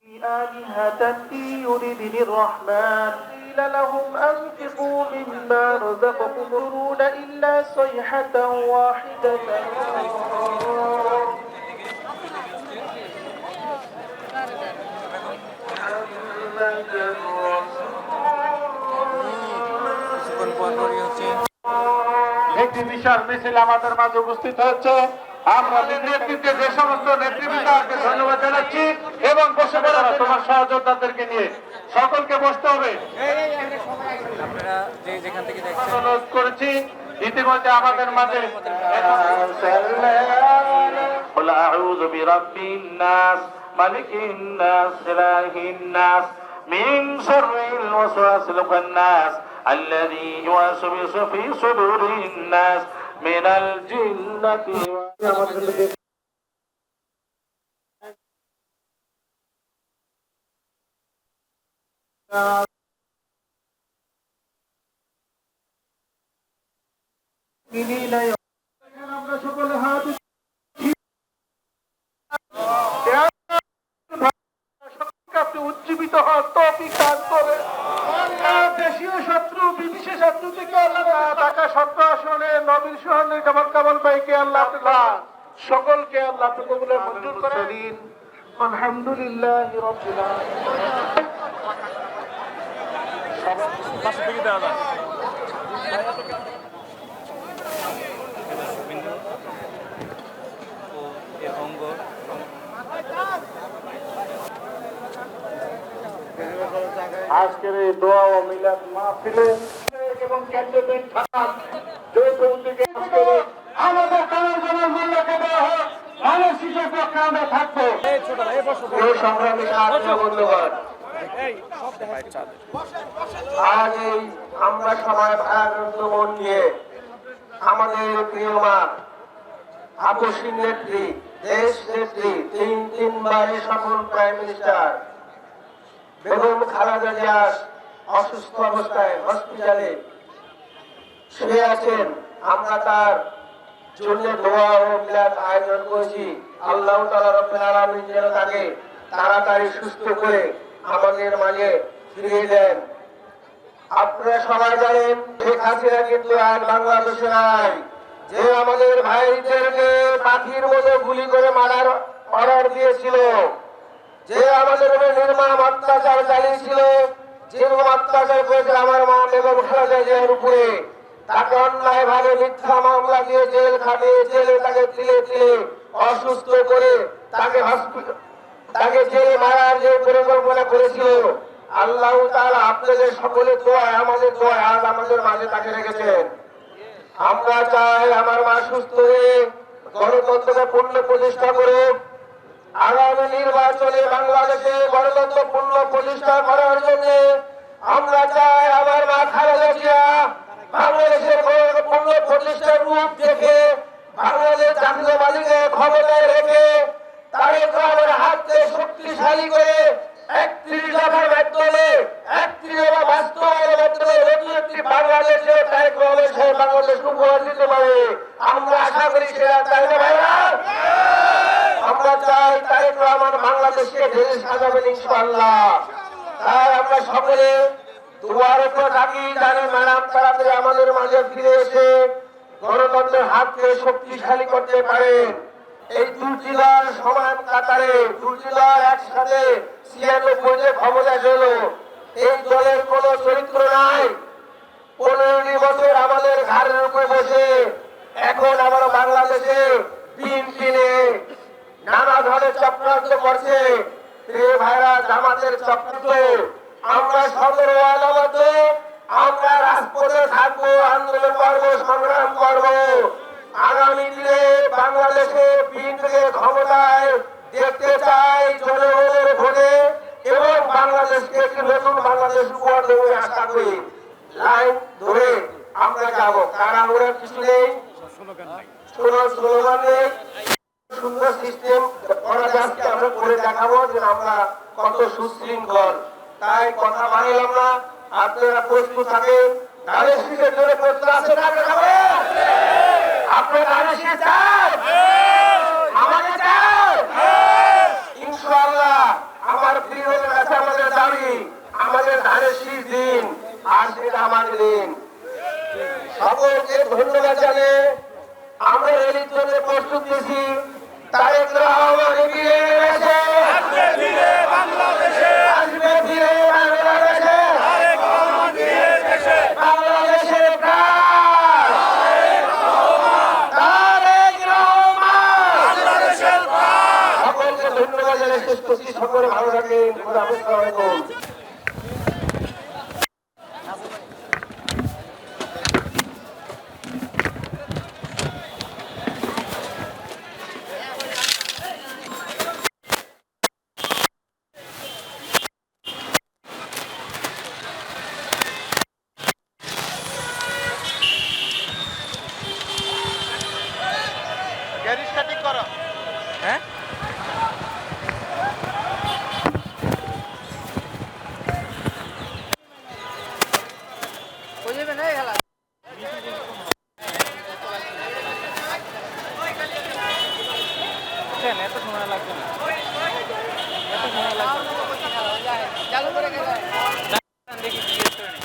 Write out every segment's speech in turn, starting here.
آلهة إن يردني الرحمن قيل لهم أنفقوا مما رزقكم يرون إلا صيحة واحدة একটি বিশাল মিছিল আমাদের মাঝে উপস্থিত হচ্ছে। আমরা নেতৃত্বে যে সমস্ত নেতৃবৃন্দকে ধন্যবাদ জানাচ্ছি এবং বসে পড়া তোমার সহযোদ্ধাদেরকে নিয়ে সকলকে বসতে হবে। অনুরোধ করেছি ইতিমধ্যে আমাদের মাঝে আউযু বিরাব্বিন নাস মালিকিন নাস ইলাহিন নাস মিন শাররিল ওয়াসওয়াসিল খান্নাস الذي يوسوس في صدور الناس من الجنة আমরা সকলে হাত আপনি উজ্জীবিত হওয়ার তৌফিক দান করেন। দেশীয় শত্রু বিদেশি শত্রু থেকে আল্লাহ ঢাকা শত্রু আসনে নবীর শহরে কামাল ভাইকে আল্লাহ সকলকে আল্লাহ কবুল মঞ্জুর করেন। আলহামদুলিল্লাহ রাব্বিল আজকের এই দোয়া ও মিলাদ মাহফিলে এবং ক্যান্টনমেন্ট থানার যৌথ উদ্যোগে আমাদের কালার মূল্যকে দেওয়া হোক, মানুষ হিসেবে পক্ষে আমরা থাকবো। সংগ্রামী বন্ধুগণ, আজ এই আমরা সবাই ভারাক্রান্ত মন নিয়ে আমাদের প্রিয় মা আপসী নেত্রী, দেশ নেত্রী, তিনবারের সফল প্রাইম মিনিস্টার বেগম খালেদা জিয়া অসুস্থ অবস্থায় হসপিটালে শুয়ে আছেন। আমরা তার জন্য দোয়া ও মিলাদ আয়োজন করেছি। আল্লাহ তাআলা রব্বুল আলামিন যেন তাকে তাড়াতাড়ি সুস্থ করে আমাদের মাঝে ফিরিয়ে দেন। আপনারা সবাই জানেন শেখ হাসিনা কিন্তু আর বাংলাদেশে নাই, যে আমাদের ভাইদেরকে পাখির মতো গুলি করে মারার অর্ডার দিয়েছিল, যে আমাদের উপরে নির্মম অত্যাচার চালিয়েছিল, যেরকম অত্যাচার করেছে আমার মা বেগম খালেদা জিয়ার উপরে, তাকে অন্যায় ভাবে মিথ্যা মামলা দিয়ে জেল খাটিয়ে জেলে তাকে তিলে তিলে অসুস্থ করে তাকে জেলে মারার যে পরিকল্পনা করেছিল, আল্লাহ তাআলা আপনাদের সকলের দোয়ায় আমাদের দোয়ায় আজ আমাদের মাঝে তাকে রেখেছেন। আমরা চাই আমার মা সুস্থ হয়ে গণতন্ত্রকে পূর্ণ প্রতিষ্ঠা করে আগামী নির্বাচনে বাংলাদেশে গণতন্ত্র পূর্ণ প্রতিষ্ঠা করার জন্য আমরা চাই আমার মা খালেদা জিয়া বাংলাদেশের পূর্ণ প্রতিষ্ঠার রূপ দেখে বাংলাদেশ জাতীয়বাদীকে ক্ষমতায় রেখে তারেক রহমানের হাতকে শক্তিশালী করে ৩১ দফার মাধ্যমে ৩১ দফা বাস্তবায়নের মাধ্যমে নতুন একটি বাংলাদেশে তারেক রহমান সাহেব বাংলাদেশ উপহার দিতে পারে। আমরা আশা করি সেটা তাই না ভাইরা? আমরা চাই তারেক রহমান বাংলাদেশকে ঢেলে সাজাবেন ইনশাআল্লাহ। তাই আমরা সকলে দুয়ার উপর থাকি জানি ম্যাডাম তাড়াতাড়ি আমাদের মাঝে ফিরে এসে গণতন্ত্রের হাতকে শক্তিশালী করতে পারেন। এই দুটি দল সমান কাতারে, দুটি দল একসাথে ৯৬ ক্ষমতায় ছিল, এই দলের কোন চরিত্র নাই। ১৫ বছর আমাদের ঘাড়ের উপরে বসে এখন আমার বাংলাদেশে বিএনপি নানা ধরনের চক্রান্ত করছে। ভাইরা জামাতের চক্রান্ত, আমরা সদর আলামত আমরা রাজপথে থাকবো, আন্দোলন করবো, সংগ্রাম করবো। আগামী দিনে বাংলাদেশে বিএনপিকে ক্ষমতায় দেখতে চাই জনগণের ভোটে এবং বাংলাদেশকে একটি নতুন বাংলাদেশ উপহার দেবো আশা করি। লাইন ধরে আমরা যাবো, কারা ওরা কিছু নেই, কোনো স্লোগান নেই, সুন্দর সিস্টেম করা যাচ্ছে। আমরা করে দেখাবো যে আমরা কত সুশৃঙ্খল। তাই কথা বাড়ালাম না, আপনারা প্রস্তুত থাকেন। ধানের শীতের জন্য প্রস্তুত আছে না? আপনারা ধানের শীত চান? আমাকে চান? ইনশাআল্লাহ আমার প্রিয় ধন্যবাদ জানিয়ে আমরা র্যালির জন্য প্রস্তুত নিয়েছি। তারেক রহমান এগিয়ে গেছে, আসবে ফিরে বাংলাদেশে, বাংলাদেশের প্রাণ তারেক রহমান। সকলকে ধন্যবাদ জানিয়ে শেষ করছি। সকলে ভালো থাকেন। আসসালামু আলাইকুম। গ্যারিজটা ঠিক করো। হ্যাঁ কই যাবেন এই খেলা এত সময় লাগবে না, এত সময় লাগবে না। চালু করে গেল দেখি জিজ্ঞেস করে নি।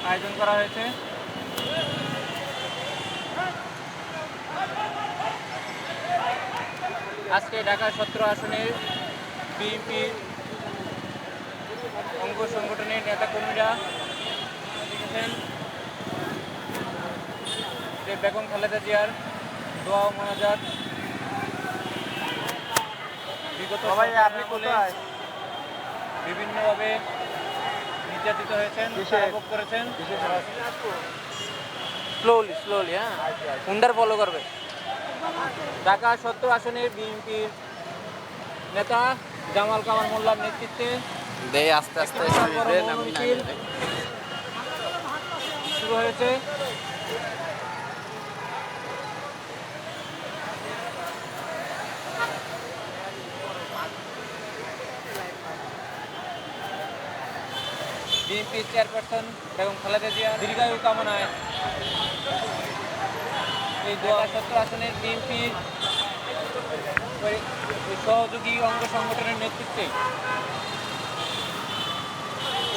আয়োজন করা হয়েছে আজকে ঢাকা 17 আসনের বিএনপি অঙ্গ সংগঠনের নেতাকর্মীরা দেখেছেন যে বেগম খালেদা জিয়ার দোয়া ও মোনাজাত বিগত বিভিন্নভাবে নির্যাতিত হয়েছেন, ভোগ করেছেন। স্লোলি হ্যাঁ হুন্ডার ফলো করবে। ঢাকা 17 আসনের বিএনপির নেতা জামাল কামাল মোল্লার নেতৃত্বে আস্তে আস্তে মিছিল শুরু হয়েছে। বিএনপি চেয়ারপারসন বেগম খালেদা জিয়া দীর্ঘায়ু কামনায় এই 2017 আসনের বিএনপির সহযোগী অঙ্গ সংগঠনের নেতৃত্বে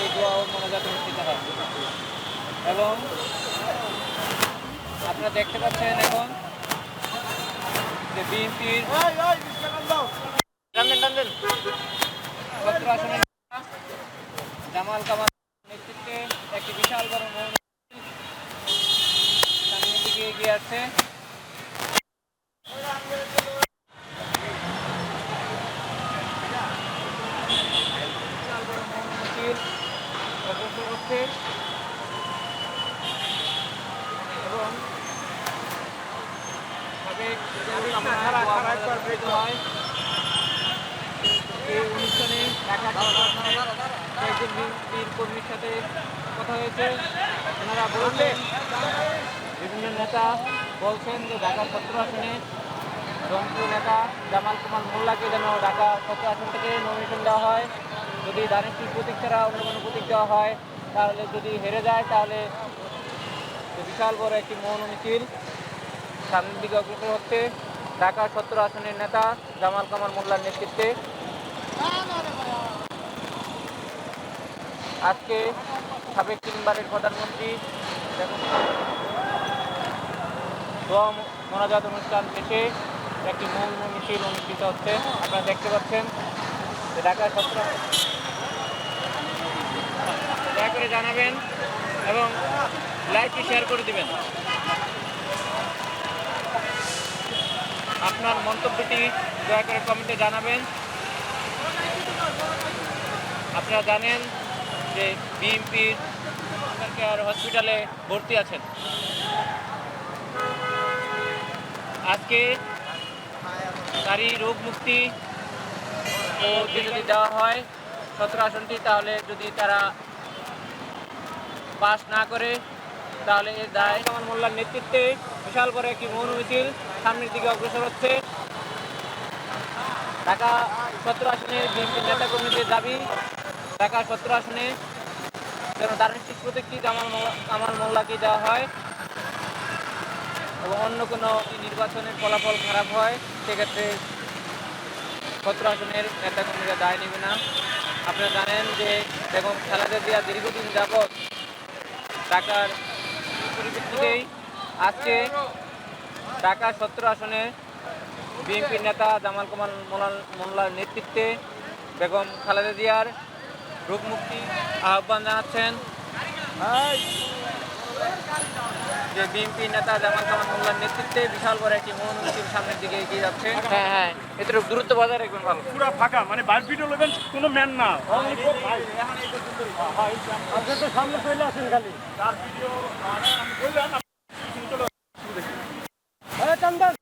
এই দোয়া ও মোনাজাত অনুষ্ঠিত হয় এবং আপনারা দেখতে পাচ্ছেন এখন যে বিএনপির 17 আসনের জামাল কামাল নেতৃত্বে একটি বিশাল বড় মৌন সামনের দিকে এগিয়ে আসছে। বিশাল বড় মৌন মিছিল অগ্রসর হচ্ছে এবং হয় এই অনুষ্ঠানে কয়েকজন বিএনপির কর্মীর সাথে কথা হয়েছে। ওনারা বলছেন, বিভিন্ন নেতা বলছেন যে ঢাকা 17 আসনে জনপ্রিয় নেতা জামাল কামাল মোল্লাকে যেন ঢাকা 17 আসন থেকে নমিনেশন দেওয়া হয়। যদি দানিশটির প্রতীক ছাড়া অন্য কোনো প্রতীক দেওয়া হয়, তাহলে যদি হেরে যায় তাহলে বিশাল বড় একটি মৌন মিছিল সামনের দিকে অগ্রসর হচ্ছে ঢাকা 17 আসনের নেতা জামাল কামাল মোল্লার নেতৃত্বে। আজকে সাবেক 3 বারের প্রধানমন্ত্রী দোয়া মোনাজাত অনুষ্ঠান শেষে একটি মৌন মিছিল অনুষ্ঠিত হচ্ছে। আপনারা দেখতে পাচ্ছেন যে ঢাকা 17 দয়া করে জানাবেন এবং লাইভটি শেয়ার করে দিবেন। আপনার মন্তব্যটি দয়া করে কমেন্টে জানাবেন। আপনারা জানেন যে বিএনপির কেয়ার হসপিটালে ভর্তি আছেন। আজকে নারী রোগ মুক্তি ও যদি দেওয়া হয় 17 আসনটি, তাহলে যদি তারা পাস না করে তাহলে এর দায় কামাল মোল্লার নেতৃত্বে বিশাল বড় একটি মৌন মিছিল সামনের দিকে অগ্রসর হচ্ছে। ঢাকা 17 আসনে বিএনপির নেতাকর্মীদের দাবি, ঢাকা 17 আসনে যেন দারুণশিক প্রতীকটি কামাল মোল্লাকে দেওয়া হয় এবং অন্য কোনো নির্বাচনের ফলাফল খারাপ হয় সেক্ষেত্রে 17 আসনের নেতাকর্মীরা দায় নেবে না। আপনারা জানেন যে বেগম খালেদা জিয়া দীর্ঘদিন যাবৎ ঢাকার পরিপ্রেক্ষিতেই আজকে ঢাকা 17 আসনে বিএনপির নেতা জামাল কামাল মোল্লার নেতৃত্বে বেগম খালেদা জিয়ার রোগ মুক্তি আহ্বান জানাচ্ছেন যে বিএনপির নেতা জামাল কামাল মোল্লার নেতৃত্বে বিশাল বড় একটি মৌন মিছিল সামনের দিকে এগিয়ে যাচ্ছে। হ্যাঁ হ্যাঁ, এতে দূরত্ব বজায় রাখবেন ভালো। পুরা ফাঁকা, মানে বাইর ভিডিও নেবেন কোনো ম্যান না। সামনে চলে আসেন খালি তার ভিডিও বললেন চন্দন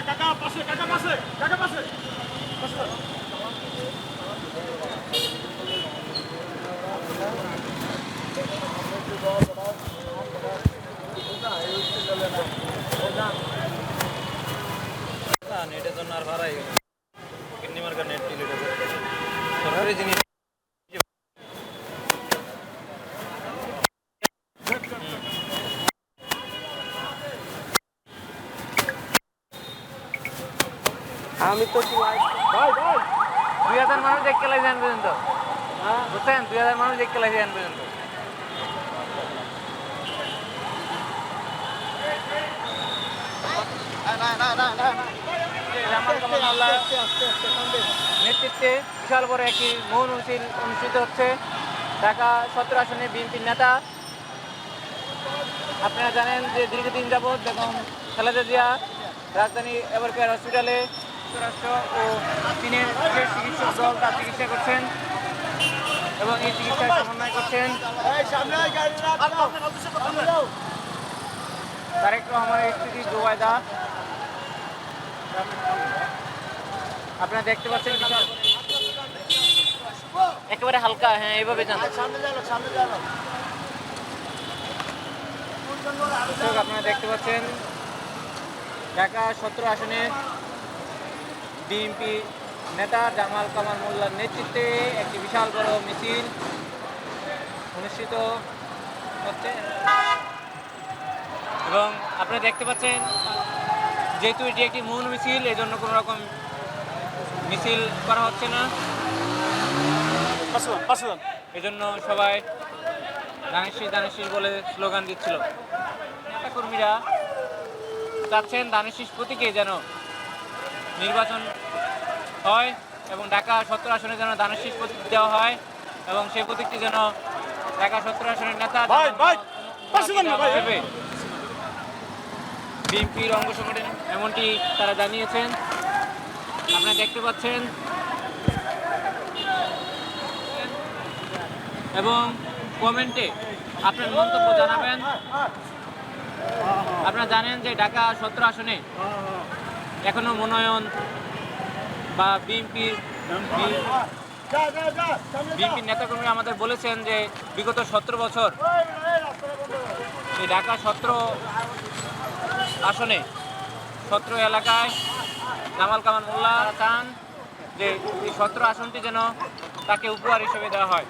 কাকা পাশে কাকা পাশে কাকা পাশে নেটের জন্য আর ভাড়াই কিডনি মার্কার নেট ছিল সরকারি জিনিস। আমি তো ভাই ভাই 2000 মানুষ দেখতে লাগে যান পর্যন্ত, বুঝছেন? 2000 মানুষ দেখতে লাগে যান পর্যন্ত। জামাল কামাল মোল্লার নেতৃত্বে বিশাল বড় একটি মৌন মিছিল অনুষ্ঠিত হচ্ছে ঢাকা 17 আসনে বিএনপির নেতা। আপনারা জানেন যে দীর্ঘদিন যাবৎ বেগম খালেদা জিয়া রাজধানী এভারকেয়ার হসপিটালে যুক্তরাষ্ট্র ও চীনের বিশেষ চিকিৎসক দল তার চিকিৎসা করছেন এবং এই চিকিৎসার সমন্বয় করছেন তারেক রহমানের স্ত্রী জুবাইদা। আপনারা দেখতে পাচ্ছেন একেবারে হালকা, হ্যাঁ এইভাবে জান। আপনারা দেখতে পাচ্ছেন ঢাকা 17 আসনে বিএনপি নেতা জামাল কামাল মোল্লার নেতৃত্বে একটি বিশাল বড় মিছিল অনুষ্ঠিত হচ্ছে এবং আপনারা দেখতে পাচ্ছেন যেহেতু এটি একটি মৌন মিছিল, এই জন্য কোনো রকম মিছিল করা হচ্ছে না, এজন্য সবাই দানেশিস বলে স্লোগান দিচ্ছিল। নেতাকর্মীরা চাচ্ছেন দানেশিস প্রতীকে যেন নির্বাচন হয় এবং ঢাকা 17 আসনে যেন দানেশিস প্রতীক দেওয়া হয় এবং সেই প্রতীকটি যেন ঢাকা 17 আসনের নেতা বিএনপির অঙ্গ সংগঠন এমনটি তারা জানিয়েছেন। আপনারা দেখতে পাচ্ছেন এবং কমেন্টে আপনার মন্তব্য জানাবেন। আপনারা জানেন যে ঢাকা 17 আসনে এখনো মনোনয়ন বা বিএনপির নেতাকর্মীরা আমাদের বলেছেন যে বিগত 17 বছর এই ঢাকা 17 আসনে 17 এলাকায় জামাল কামাল মোল্লা চান যে এই 17 আসনটি যেন তাকে উপহার হিসেবে দেওয়া হয়।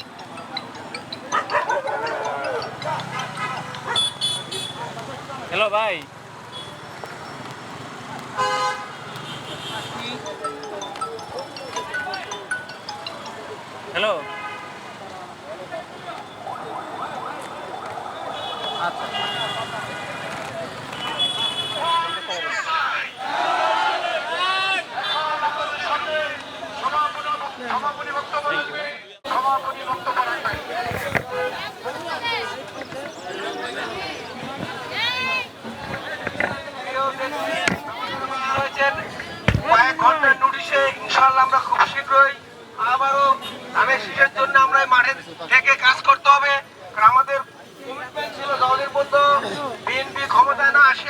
হ্যালো ভাই, হ্যালো আচ্ছা কয়েক ঘন্টার নোটিশে ইনশাআল্লাহ আমরা খুব শীঘ্রই আবারও ধানের শীষের জন্য আমরা মাঠে থেকে কাজ করতে হবে। কারণ আমাদের কমিটমেন্ট ছিল দলের মধ্যে বিএনপি ক্ষমতায় না আসি